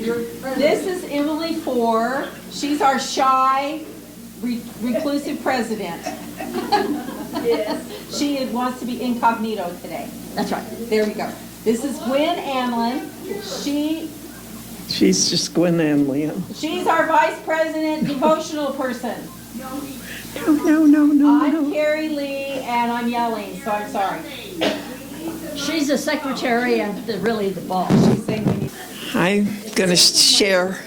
This is Emily Four. She's our shy, reclusive president. Yes. She wants to be incognito today. That's right. There we go. This is Gwen Anlin. She's just Gwen Anlin. She's our vice president, devotional person. No. I'm Carrie Lee, and I'm yelling, so I'm sorry. She's the secretary and really the boss. She's saying we need. I'm going to share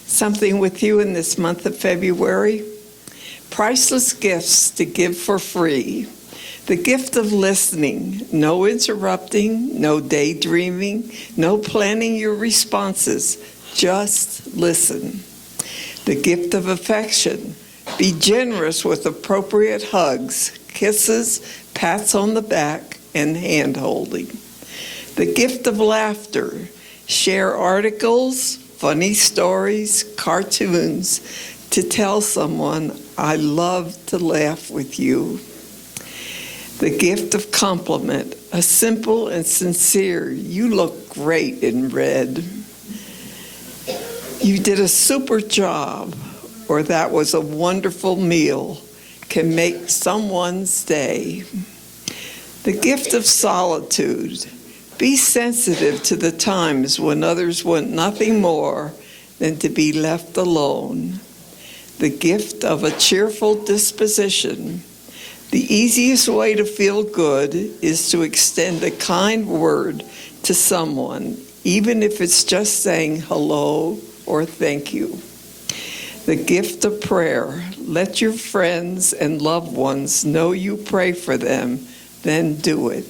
something with you in this month of February. Priceless gifts to give for free. The gift of listening, no interrupting, no daydreaming, no planning your responses, just listen. The gift of affection, be generous with appropriate hugs, kisses, pats on the back, and hand-holding. The gift of laughter, share articles, funny stories, cartoons, to tell someone, I love to laugh with you. The gift of compliment, a simple and sincere, you look great in red. You did a super job, or that was a wonderful meal, can make someone's day. The gift of solitude, be sensitive to the times when others want nothing more than to be left alone. The gift of a cheerful disposition. The easiest way to feel good is to extend a kind word to someone, even if it's just saying hello or thank you. The gift of prayer. Let your friends and loved ones know you pray for them, then do it.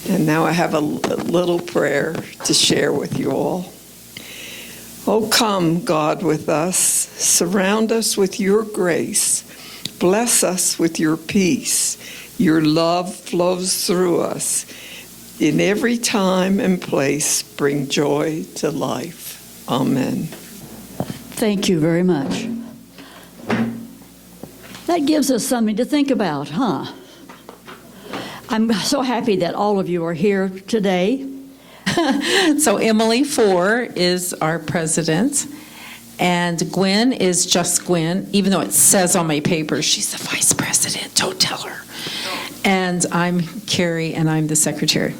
And now I have a little prayer to share with you all. Oh, come, God, with us. Surround us with your grace. Bless us with your peace. Your love flows through us. In every time and place, bring joy to life. Amen. Thank you very much. That gives us something to think about, huh? I'm so happy that all of you are here today. So Emily Four is our president. And Gwen is just Gwen, even though it says on my paper, she's the vice president, don't tell her. And I'm Carrie, and I'm the secretary.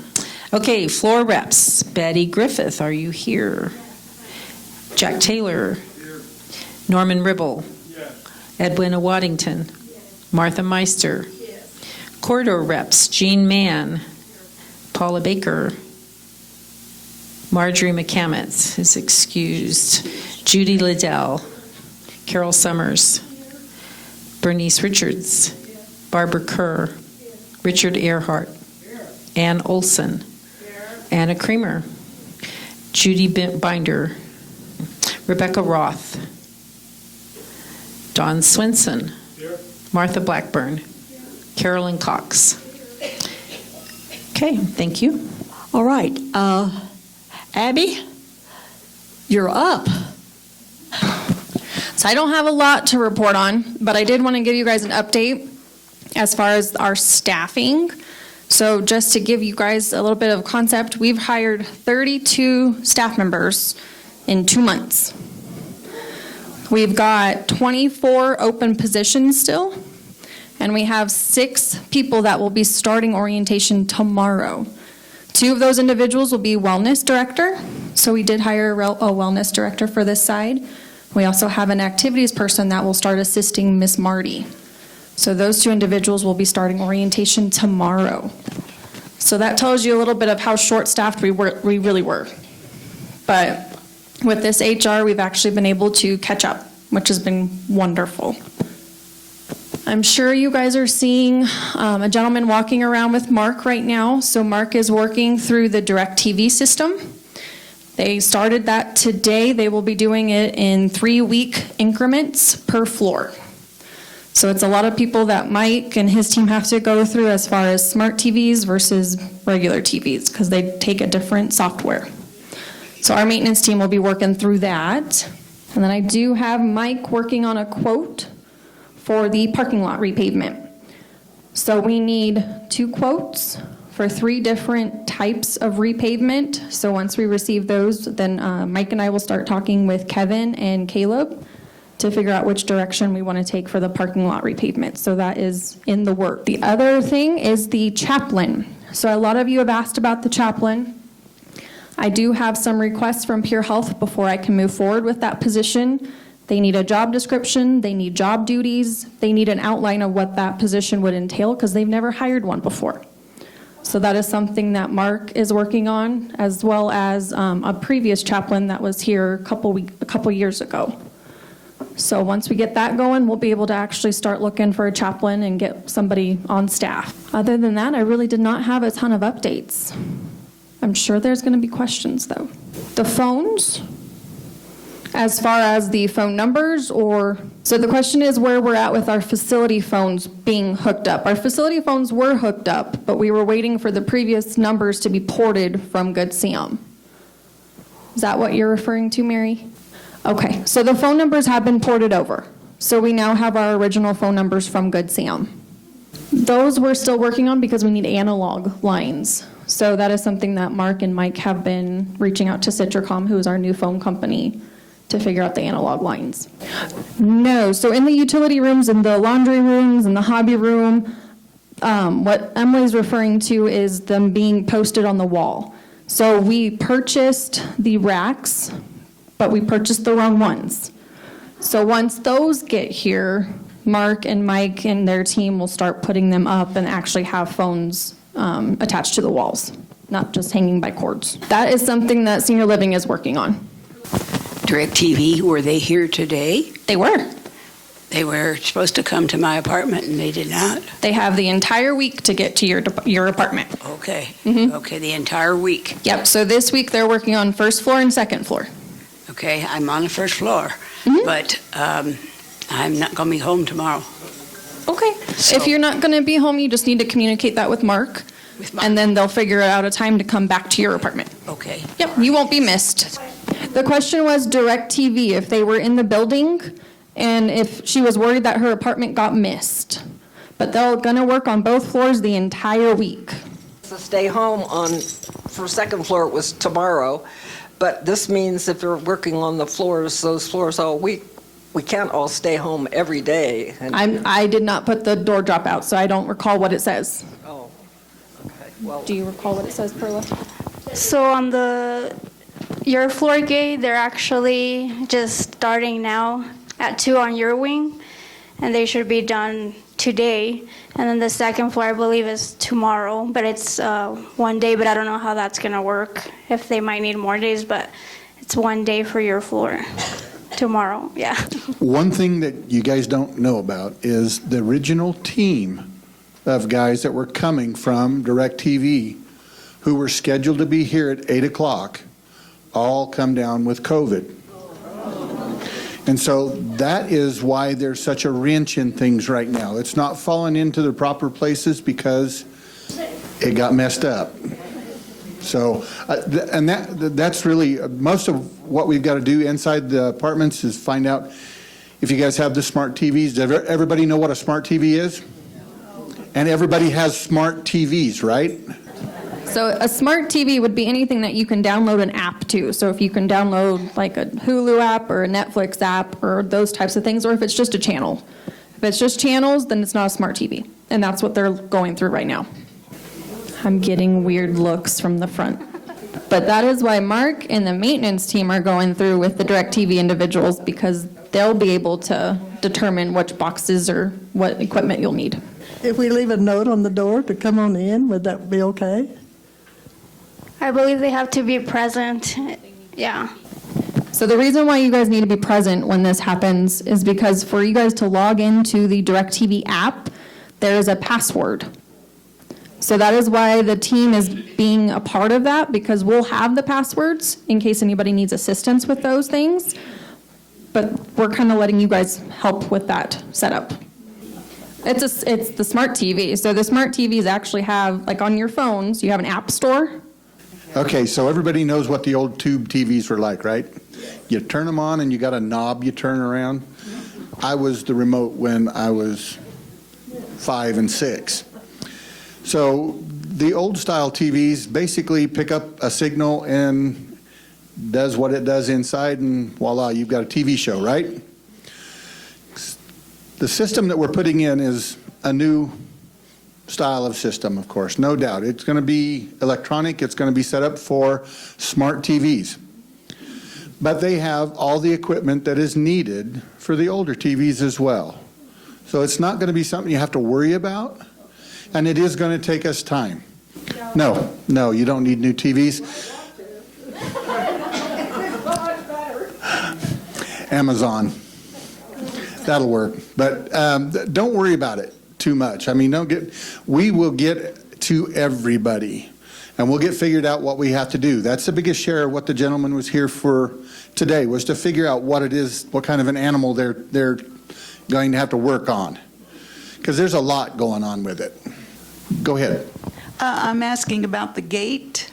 Okay, floor reps. Betty Griffith, are you here? Jack Taylor. Here. Norman Ribble. Yes. Edwina Waddington. Yes. Martha Meister. Yes. Corridor reps. Jean Mann. Paula Baker. Marjorie McCammett is excused. Judy Liddell, Carol Summers, Bernice Richards, Barbara Kerr, Richard Earhart, Ann Olson, Anna Kramer, Judy Binder, Rebecca Roth, Don Swenson, Martha Blackburn, Carolyn Cox. Okay, thank you. All right. Abby, you're up. So I don't have a lot to report on, but I did want to give you guys an update as far as our staffing. So just to give you guys a little bit of concept, we've hired 32 staff members in 2 months. We've got 24 open positions still, and we have 6 people that will be starting orientation tomorrow. 2 of those individuals will be wellness director. So we did hire a wellness director for this side. We also have an activities person that will start assisting Miss Marty. So those 2 individuals will be starting orientation tomorrow. So that tells you a little bit of how short-staffed we really were. But with this HR, we've actually been able to catch up, which has been wonderful. I'm sure you guys are seeing a gentleman walking around with Mark right now. So Mark is working through the DirecTV system. They started that today. They will be doing it in 3-week increments per floor. So it's a lot of people that Mike and his team have to go through as far as smart TVs versus regular TVs because they take a different software. So our maintenance team will be working through that. And then I do have Mike working on a quote for the parking lot repavement. So we need 2 quotes for 3 different types of repavement. So once we receive those, then Mike and I will start talking with Kevin and Caleb to figure out which direction we want to take for the parking lot repavement. So that is in the work. The other thing is the chaplain. So a lot of you have asked about the chaplain. I do have some requests from Pure Health before I can move forward with that position. They need a job description, they need job duties, they need an outline of what that position would entail because they've never hired one before. So that is something that Mark is working on, as well as a previous chaplain that was here a couple years ago. So once we get that going, we'll be able to actually start looking for a chaplain and get somebody on staff. Other than that, I really did not have a ton of updates. I'm sure there's going to be questions, though. The phones, as far as the phone numbers, so the question is where we're at with our facility phones being hooked up. Our facility phones were hooked up, but we were waiting for the previous numbers to be ported from Good Sam. Is that what you're referring to, Mary? Okay, so the phone numbers have been ported over. So we now have our original phone numbers from Good Sam. Those we're still working on because we need analog lines. So that is something that Mark and Mike have been reaching out to Citricom, who is our new phone company, to figure out the analog lines. No, so in the utility rooms, in the laundry rooms, in the hobby room, what Emily's referring to is them being posted on the wall. So we purchased the racks, but we purchased the wrong ones. So once those get here, Mark and Mike and their team will start putting them up and actually have phones attached to the walls, not just hanging by cords. That is something that Senior Living is working on. DirecTV, were they here today? They were. They were supposed to come to my apartment and they did not. They have the entire week to get to your apartment. Okay. Mhm. Okay, the entire week. Yep, so this week they're working on first floor and second floor. Okay, I'm on the first floor, but I'm not going to be home tomorrow. Okay. So- If you're not going to be home, you just need to communicate that with Mark, With Mark. and then they'll figure out a time to come back to your apartment. Okay. Yep, you won't be missed. The question was DirecTV, if they were in the building, and if she was worried that her apartment got missed. But they're going to work on both floors the entire week. To stay home for second floor, it was tomorrow, but this means if you're working on those floors all week, we can't all stay home every day. I did not put the door drop out, so I don't recall what it says. Oh, okay, well. Do you recall what it says, Perla? So on your floor gate, they're actually just starting now at 2 on your wing, and they should be done today. And then the second floor, I believe, is tomorrow, but it's 1 day, but I don't know how that's going to work, if they might need more days, but it's 1 day for your floor. Tomorrow, yeah. One thing that you guys don't know about is the original team of guys that were coming from DirecTV who were scheduled to be here at 8 o'clock all come down with COVID. And so that is why there's such a wrench in things right now. It's not falling into the proper places because it got messed up. So, and that's really, most of what we've got to do inside the apartments is find out if you guys have the smart TVs. Does everybody know what a smart TV is? And everybody has smart TVs, right? So a smart TV would be anything that you can download an app to. So if you can download like a Hulu app or a Netflix app or those types of things, or if it's just a channel. If it's just channels, then it's not a smart TV. And that's what they're going through right now. I'm getting weird looks from the front. But that is why Mark and the maintenance team are going through with the DirecTV individuals, because they'll be able to determine which boxes or what equipment you'll need. If we leave a note on the door to come on in, would that be okay? I believe they have to be present, yeah. So the reason why you guys need to be present when this happens is because for you guys to log into the DirecTV app, there is a password. So that is why the team is being a part of that, because we'll have the passwords in case anybody needs assistance with those things. But we're kind of letting you guys help with that setup. It's the smart TV. So the smart TVs actually have, like on your phones, you have an app store. Okay, so everybody knows what the old tube TVs were like, right? You turn them on and you got a knob you turn around. I was the remote when I was 5 and 6. So the old style TVs basically pick up a signal and does what it does inside, and voila, you've got a TV show, right? The system that we're putting in is a new style of system, of course, no doubt. It's going to be electronic. It's going to be set up for smart TVs. But they have all the equipment that is needed for the older TVs as well. So it's not going to be something you have to worry about, and it is going to take us time. No, you don't need new TVs. Amazon. That'll work. But don't worry about it too much. I mean, we will get to everybody, and we'll get figured out what we have to do. That's the biggest share of what the gentleman was here for today, was to figure out what it is, what kind of an animal they're going to have to work on. Because there's a lot going on with it. Go ahead. I'm asking about the gate,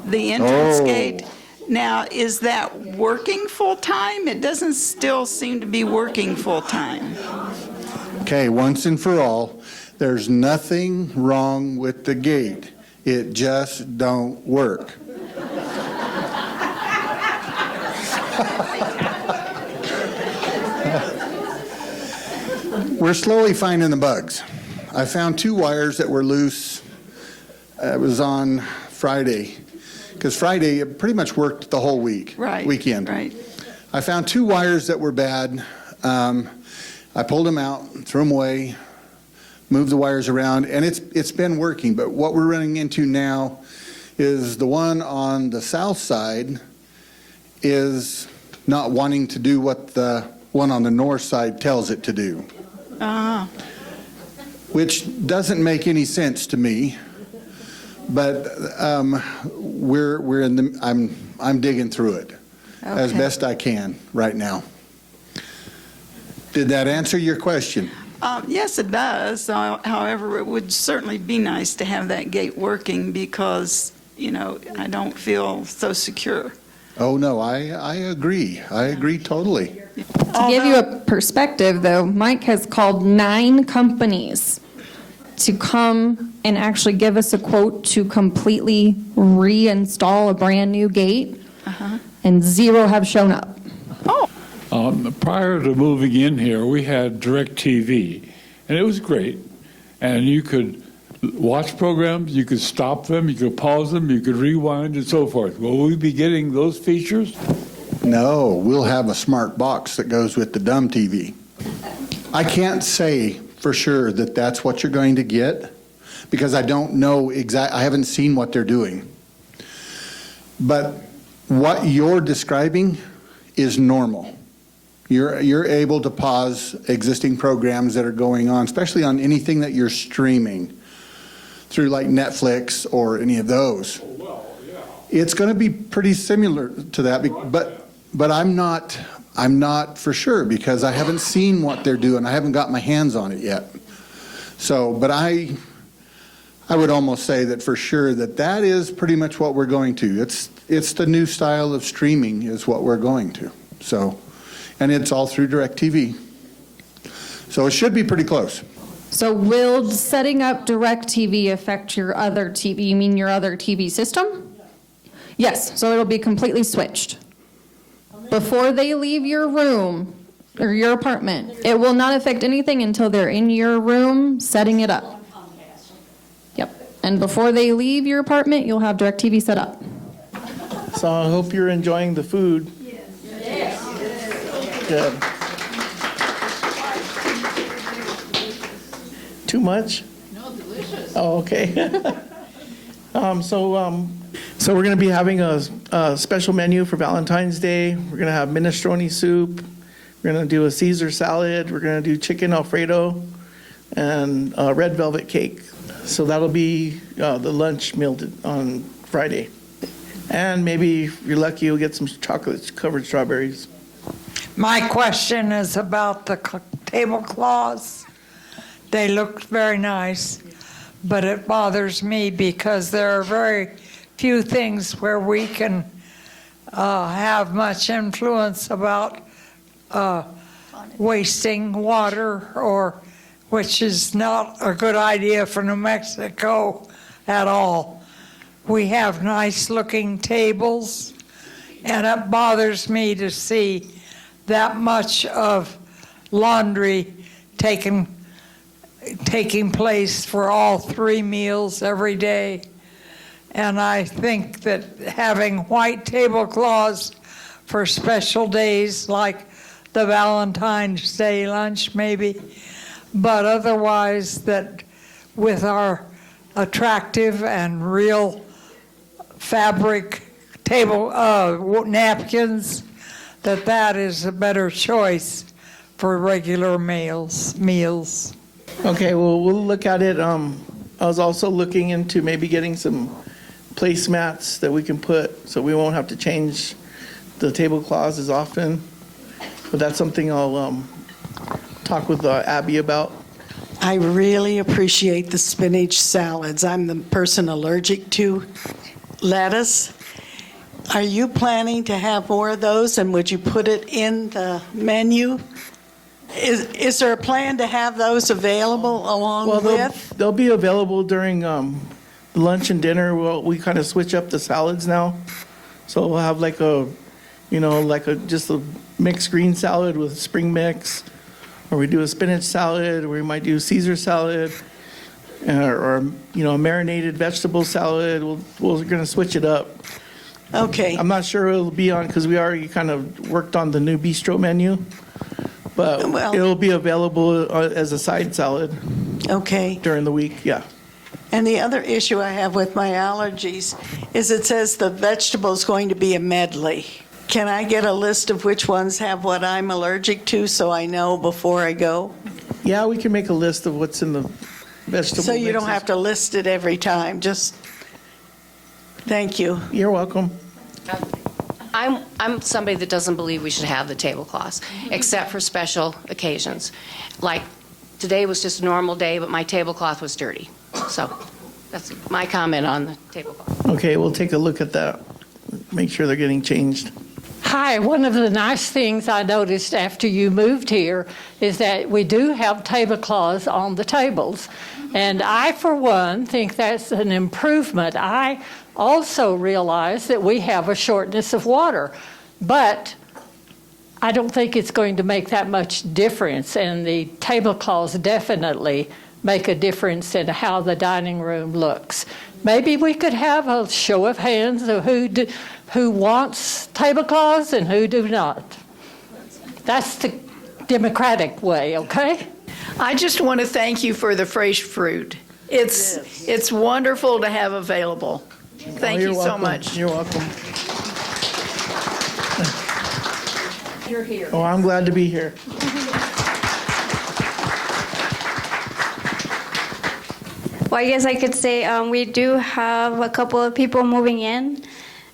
the entrance gate. Now, is that working full-time? It doesn't still seem to be working full-time. Okay, once and for all, there's nothing wrong with the gate. It just don't work. We're slowly finding the bugs. I found 2 wires that were loose. It was on Friday, because Friday it pretty much worked the whole weekend. Right. I found 2 wires that were bad. I pulled them out, threw them away, moved the wires around, and it's been working. But what we're running into now is the one on the south side is not wanting to do what the one on the north side tells it to do. Which doesn't make any sense to me. But we're in the. I'm digging through it as best I can right now. Did that answer your question? Yes, it does. However, it would certainly be nice to have that gate working because, I don't feel so secure. Oh, no, I agree. I agree totally. To give you a perspective, though, Mike has called 9 companies to come and actually give us a quote to completely reinstall a brand-new gate, and 0 have shown up. Prior to moving in here, we had DirecTV, and it was great. And you could watch programs, you could stop them, you could pause them, you could rewind, and so forth. Will we be getting those features? No, we'll have a smart box that goes with the dumb TV. I can't say for sure that that's what you're going to get because I don't know I haven't seen what they're doing. But what you're describing is normal. You're able to pause existing programs that are going on, especially on anything that you're streaming through like Netflix or any of those. It's going to be pretty similar to that, but I'm not for sure because I haven't seen what they're doing. I haven't got my hands on it yet. So, but I would almost say that for sure that is pretty much what we're going to. It's the new style of streaming is what we're going to. So, and it's all through DirecTV. So it should be pretty close. So will setting up DirecTV affect your other TV? You mean your other TV system? Yes, so it'll be completely switched. Before they leave your room or your apartment, it will not affect anything until they're in your room setting it up. Yep, and before they leave your apartment, you'll have DirecTV set up. So I hope you're enjoying the food. Yes. Good. Too much? No, delicious. Oh, okay. So we're going to be having a special menu for Valentine's Day. We're going to have minestrone soup. We're going to do a Caesar salad. We're going to do chicken Alfredo and red velvet cake. So that'll be the lunch meal on Friday. And maybe if you're lucky, you'll get some chocolate-covered strawberries. My question is about the tablecloths. They look very nice, but it bothers me because there are very few things where we can have much influence about wasting water, or which is not a good idea for New Mexico at all. We have nice-looking tables, and it bothers me to see that much of laundry taking place for all 3 meals every day. And I think that having white tablecloths for special days like the Valentine's Day lunch maybe, but otherwise that with our attractive and real fabric table napkins, that is a better choice for regular meals. Okay, well, we'll look at it. I was also looking into maybe getting some placemats that we can put so we won't have to change the tablecloths as often. But that's something I'll talk with Abby about. I really appreciate the spinach salads. I'm the person allergic to lettuce. Are you planning to have more of those, and would you put it in the menu? Is there a plan to have those available along with? They'll be available during lunch and dinner. We kind of switch up the salads now. So we'll have just a mixed green salad with spring mix, or we do a spinach salad, or we might do Caesar salad, or a marinated vegetable salad. We're going to switch it up. Okay. I'm not sure it'll be on because we already kind of worked on the new bistro menu, but it'll be available as a side salad. Okay. During the week, yeah. And the other issue I have with my allergies is it says the vegetable is going to be a medley. Can I get a list of which ones have what I'm allergic to so I know before I go? Yeah, we can make a list of what's in the vegetable So you don't mixes. have to list it every time, just, thank you. You're welcome. I'm somebody that doesn't believe we should have the tablecloths, except for special occasions. Like, today was just a normal day, but my tablecloth was dirty. So that's my comment on the tablecloth. Okay, we'll take a look at that. Make sure they're getting changed. Hi, one of the nice things I noticed after you moved here is that we do have tablecloths on the tables. And I, for one, think that's an improvement. I also realize that we have a shortness of water, but I don't think it's going to make that much difference. And the tablecloths definitely make a difference in how the dining room looks. Maybe we could have a show of hands of who wants tablecloths and who do not. That's the democratic way, okay? I just want to thank you for the fresh fruit. It's wonderful to have available. Thank you so much. You're welcome. You're here. Oh, I'm glad to be here. Well, I guess I could say we do have a couple of people moving in.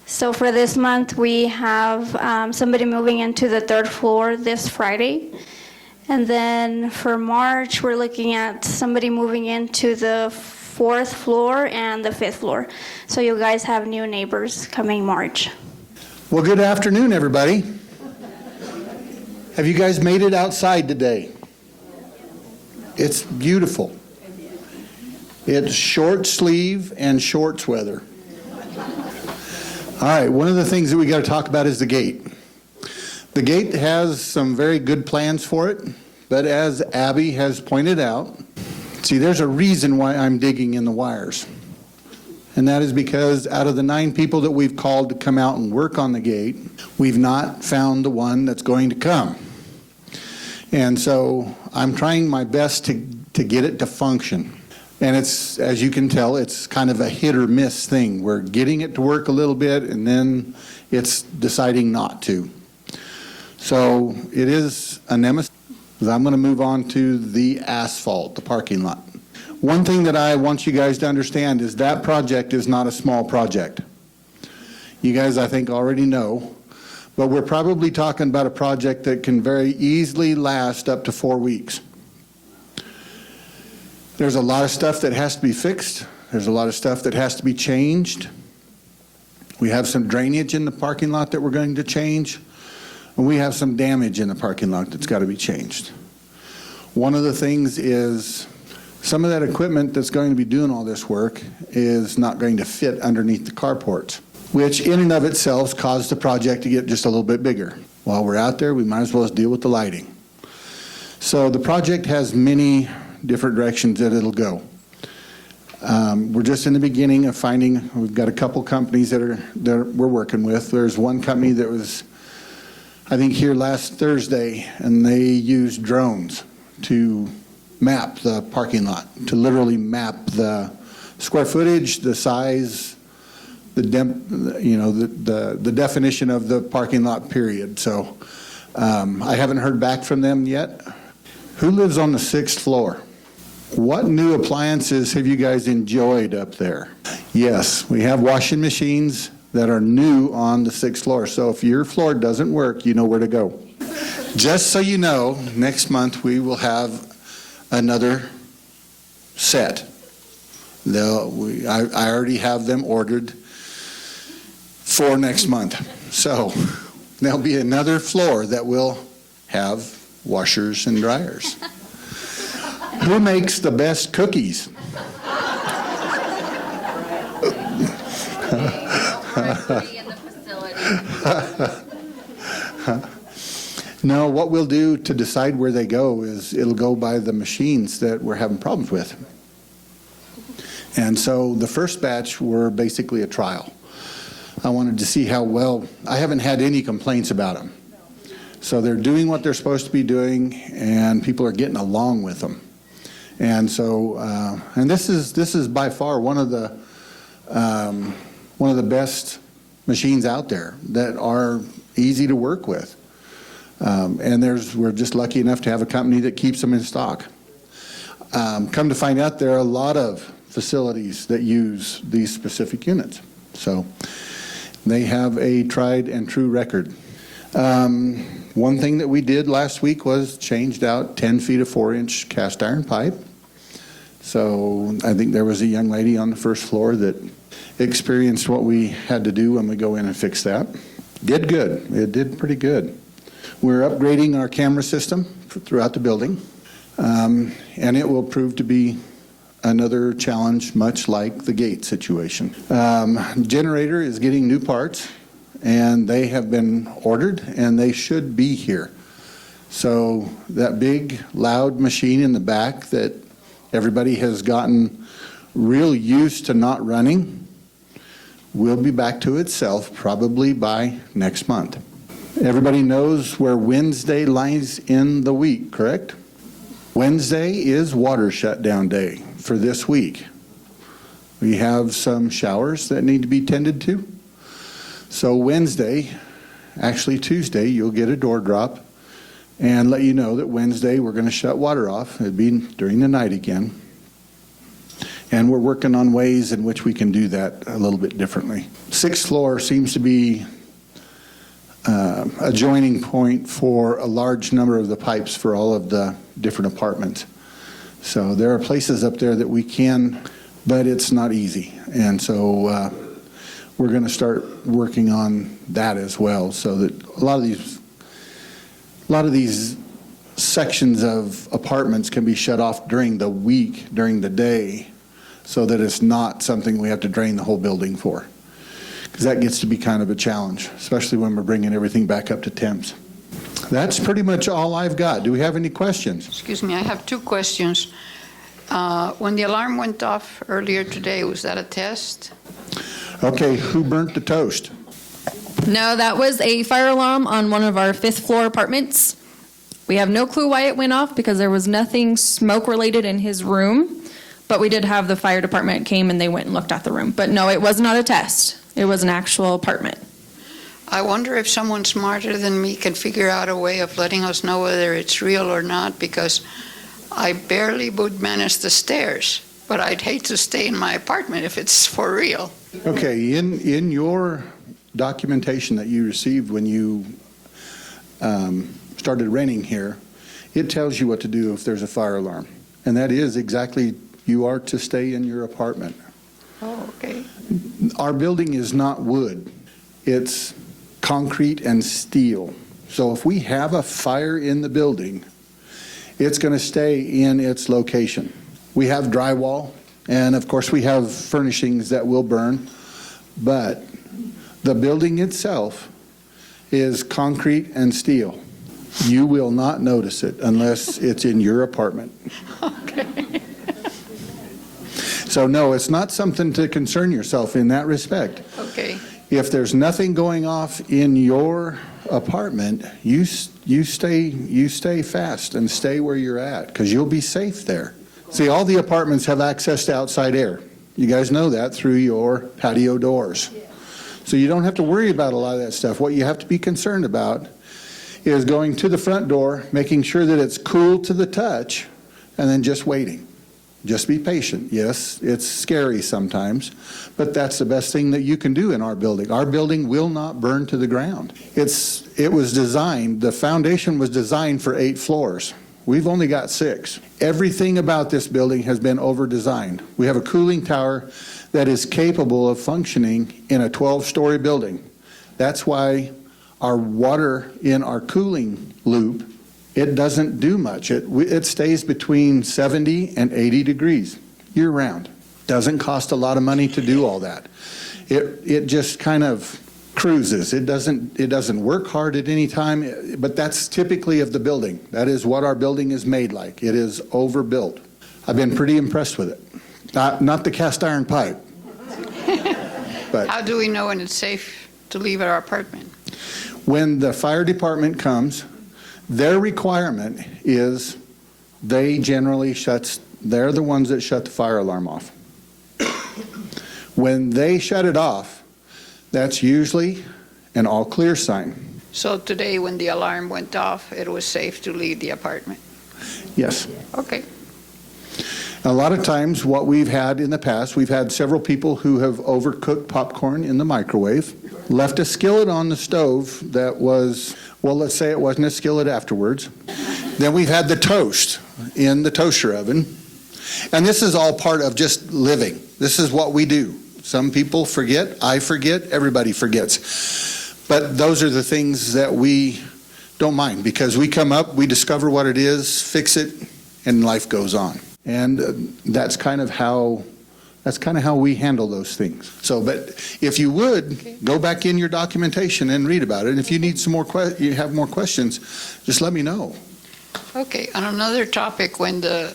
So for this month, we have somebody moving into the 3rd floor this Friday. And then for March, we're looking at somebody moving into the 4th floor and the 5th floor. So you guys have new neighbors coming March. Well, good afternoon, everybody. Have you guys made it outside today? It's beautiful. It's short sleeve and shorts weather. All right, one of the things that we got to talk about is the gate. The gate has some very good plans for it, but as Abby has pointed out, see, there's a reason why I'm digging in the wires. And that is because out of the 9 people that we've called to come out and work on the gate, we've not found the one that's going to come. And so I'm trying my best to get it to function. And it's, as you can tell, it's kind of a hit or miss thing. We're getting it to work a little bit, and then it's deciding not to. So it is a nemesis. I'm going to move on to the asphalt, the parking lot. One thing that I want you guys to understand is that project is not a small project. You guys, I think, already know, but we're probably talking about a project that can very easily last up to 4 weeks. There's a lot of stuff that has to be fixed. There's a lot of stuff that has to be changed. We have some drainage in the parking lot that we're going to change. And we have some damage in the parking lot that's got to be changed. One of the things is Some of that equipment that's going to be doing all this work is not going to fit underneath the carports, which in and of itself caused the project to get just a little bit bigger. While we're out there, we might as well deal with the lighting. So the project has many different directions that it'll go. We're just in the beginning of finding, we've got a couple companies that we're working with. There's one company that was, I think, here last Thursday, and they used drones to map the parking lot, to literally map the square footage, the size, the definition of the parking lot, period. So I haven't heard back from them yet. Who lives on the 6th floor? What new appliances have you guys enjoyed up there? Yes, we have washing machines that are new on the 6th floor. So if your floor doesn't work, you know where to go. Just so you know, next month we will have another set. I already have them ordered for next month. So there'll be another floor that will have washers and dryers. Who makes the best cookies? No, what we'll do to decide where they go is it'll go by the machines that we're having problems with. And so the first batch were basically a trial. I wanted to see how well, I haven't had any complaints about them. So they're doing what they're supposed to be doing, and people are getting along with them. And so, and this is by far one of the best machines out there that are easy to work with. And we're just lucky enough to have a company that keeps them in stock. Come to find out, there are a lot of facilities that use these specific units. So they have a tried and true record. One thing that we did last week was changed out 10 feet of 4-inch cast iron pipe. So I think there was a young lady on the first floor that experienced what we had to do when we go in and fix that. Did good. It did pretty good. We're upgrading our camera system throughout the building, and it will prove to be another challenge, much like the gate situation. Generator is getting new parts, and they have been ordered, and they should be here. So that big, loud machine in the back that everybody has gotten real used to not running will be back to itself probably by next month. Everybody knows where Wednesday lies in the week, correct? Wednesday is water shutdown day for this week. We have some showers that need to be tended to. So Wednesday, actually Tuesday, you'll get a door drop and let you know that Wednesday we're going to shut water off. It'll be during the night again. And we're working on ways in which we can do that a little bit differently. 6th floor seems to be a joining point for a large number of the pipes for all of the different apartments. So there are places up there that we can, but it's not easy. And so we're going to start working on that as well, so that a lot of these sections of apartments can be shut off during the week, during the day, so that it's not something we have to drain the whole building for. Because that gets to be kind of a challenge, especially when we're bringing everything back up to temps. That's pretty much all I've got. Do we have any questions? Excuse me, I have 2 questions. When the alarm went off earlier today, was that a test? Okay, who burnt the toast? No, that was a fire alarm on one of our 5th floor apartments. We have no clue why it went off because there was nothing smoke related in his room, but we did have the fire department came and they went and looked at the room. But no, it was not a test. It was an actual apartment. I wonder if someone smarter than me can figure out a way of letting us know whether it's real or not, because I barely would manage the stairs, but I'd hate to stay in my apartment if it's for real. Okay, in your documentation that you received when you started renting here, it tells you what to do if there's a fire alarm. And that is exactly, you are to stay in your apartment. Oh, okay. Our building is not wood. It's concrete and steel. So if we have a fire in the building, it's going to stay in its location. We have drywall, and of course we have furnishings that will burn, but the building itself is concrete and steel. You will not notice it unless it's in your apartment. Okay. So no, it's not something to concern yourself in that respect. Okay. If there's nothing going off in your apartment, you stay fast and stay where you're at, because you'll be safe there. See, all the apartments have access to outside air. You guys know that through your patio doors. So you don't have to worry about a lot of that stuff. What you have to be concerned about is going to the front door, making sure that it's cool to the touch, and then just waiting. Just be patient. Yes, it's scary sometimes, but that's the best thing that you can do in our building. Our building will not burn to the ground. It was designed, the foundation was designed for 8 floors. We've only got 6. Everything about this building has been over-designed. We have a cooling tower that is capable of functioning in a 12-story building. That's why our water in our cooling loop, it doesn't do much. It stays between 70 and 80 degrees year-round. Doesn't cost a lot of money to do all that. It just kind of cruises. It doesn't work hard at any time, but that's typically of the building. That is what our building is made like. It is overbuilt. I've been pretty impressed with it. Not the cast iron pipe. But How do we know when it's safe to leave our apartment? when the fire department comes, their requirement is they're the ones that shut the fire alarm off. When they shut it off, that's usually an all clear sign. So today, when the alarm went off, it was safe to leave the apartment? Yes. Okay. A lot of times what we've had in the past, we've had several people who have overcooked popcorn in the microwave, left a skillet on the stove that was, well, let's say it wasn't a skillet afterwards. Then we've had the toast in the toaster oven. And this is all part of just living. This is what we do. Some people forget, I forget, everybody forgets. But those are the things that we don't mind, because we come up, we discover what it is, fix it, and life goes on. And that's kind of how we handle those things. So, but if you would, go back in your documentation and read about it. And if you need some more, you have more questions, just let me know. Okay, on another topic, when the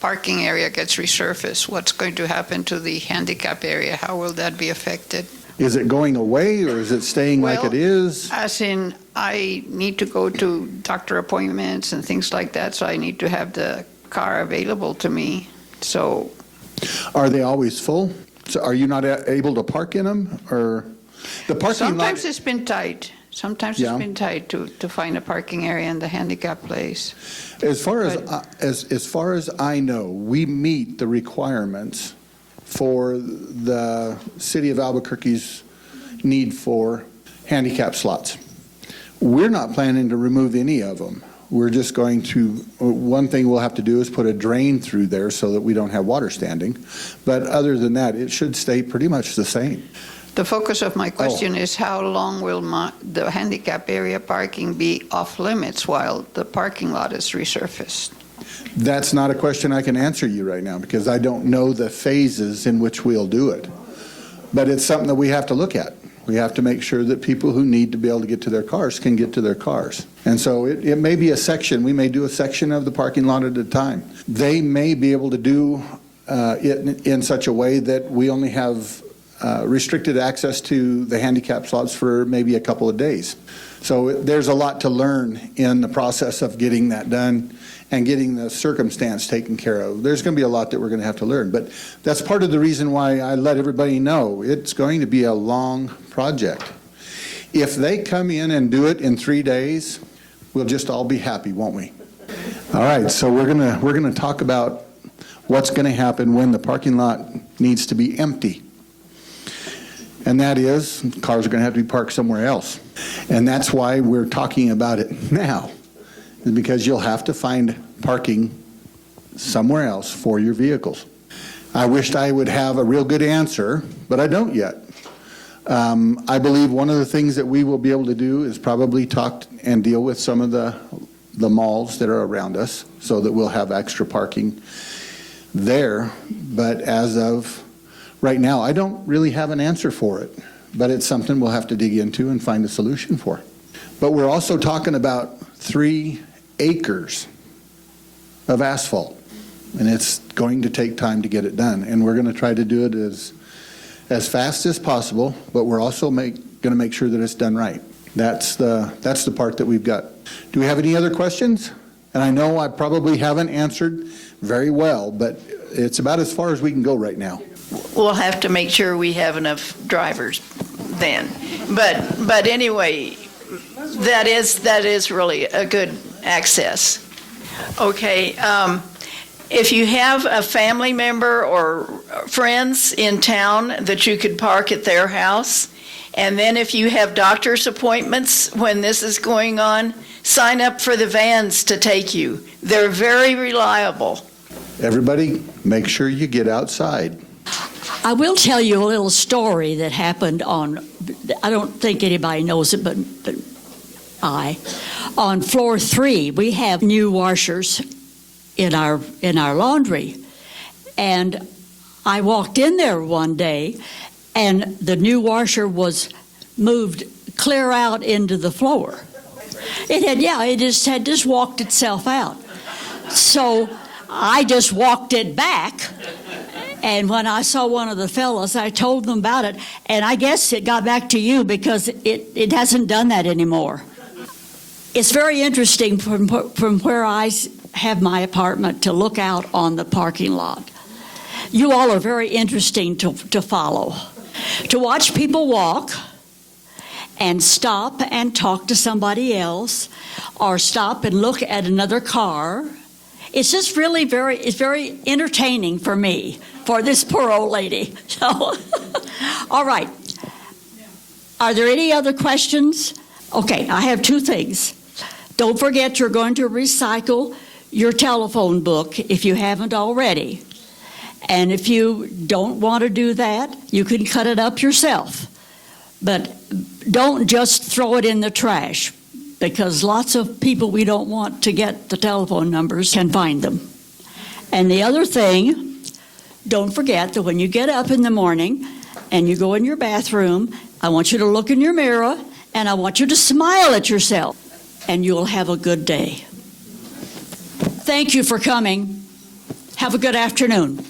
parking area gets resurfaced, what's going to happen to the handicap area? How will that be affected? Is it going away, or is it staying like it is? As in, I need to go to doctor appointments and things like that, so I need to have the car available to me. So, are they always full? So are you not able to park in them, or the parking sometimes lot? it's been tight. Sometimes it's been tight to find a parking area in the handicap place. As far as I know, we meet the requirements for the city of Albuquerque's need for handicap slots. We're not planning to remove any of them. We're just going to, one thing we'll have to do is put a drain through there so that we don't have water standing. But other than that, it should stay pretty much the same. The focus of my question is, how long will the handicap area parking be off limits while the parking lot is resurfaced? That's not a question I can answer you right now, because I don't know the phases in which we'll do it. But it's something that we have to look at. We have to make sure that people who need to be able to get to their cars can get to their cars. And so it may be a section. We may do a section of the parking lot at a time. They may be able to do it in such a way that we only have restricted access to the handicap slots for maybe a couple of days. So there's a lot to learn in the process of getting that done and getting the circumstance taken care of. There's going to be a lot that we're going to have to learn. But that's part of the reason why I let everybody know it's going to be a long project. If they come in and do it in 3 days, we'll just all be happy, won't we? All right, so we're going to talk about what's going to happen when the parking lot needs to be empty. And that is, cars are going to have to be parked somewhere else. And that's why we're talking about it now, because you'll have to find parking somewhere else for your vehicles. I wished I would have a real good answer, but I don't yet. I believe one of the things that we will be able to do is probably talk and deal with some of the malls that are around us, so that we'll have extra parking there, but as of right now, I don't really have an answer for it, but it's something we'll have to dig into and find a solution for. But we're also talking about 3 acres of asphalt, and it's going to take time to get it done, and we're going to try to do it as fast as possible, but we're also going to make sure that it's done right. That's the part that we've got. Do we have any other questions? And I know I probably haven't answered very well, but it's about as far as we can go right now. We'll have to make sure we have enough drivers then. But anyway, that is really a good access. Okay, if you have a family member or friends in town that you could park at their house, and then if you have doctor's appointments when this is going on, sign up for the vans to take you. They're very reliable. Everybody, make sure you get outside. I will tell you a little story that happened I don't think anybody knows it, but on floor 3, we have new washers in our laundry. And I walked in there one day, and the new washer was moved clear out into the floor. It just walked itself out. So I just walked it back, and when I saw one of the fellas, I told them about it, and I guess it got back to you because it hasn't done that anymore. It's very interesting from where I have my apartment to look out on the parking lot. You all are very interesting to follow. To watch people walk and stop and talk to somebody else or stop and look at another car. It's just really it's very entertaining for me, for this poor old lady. So, all right. Are there any other questions? Okay, I have 2 things. Don't forget you're going to recycle your telephone book if you haven't already. And if you don't want to do that, you can cut it up yourself. But don't just throw it in the trash, because lots of people we don't want to get the telephone numbers can find them. And the other thing, don't forget that when you get up in the morning and you go in your bathroom, I want you to look in your mirror and I want you to smile at yourself, and you'll have a good day. Thank you for coming. Have a good afternoon.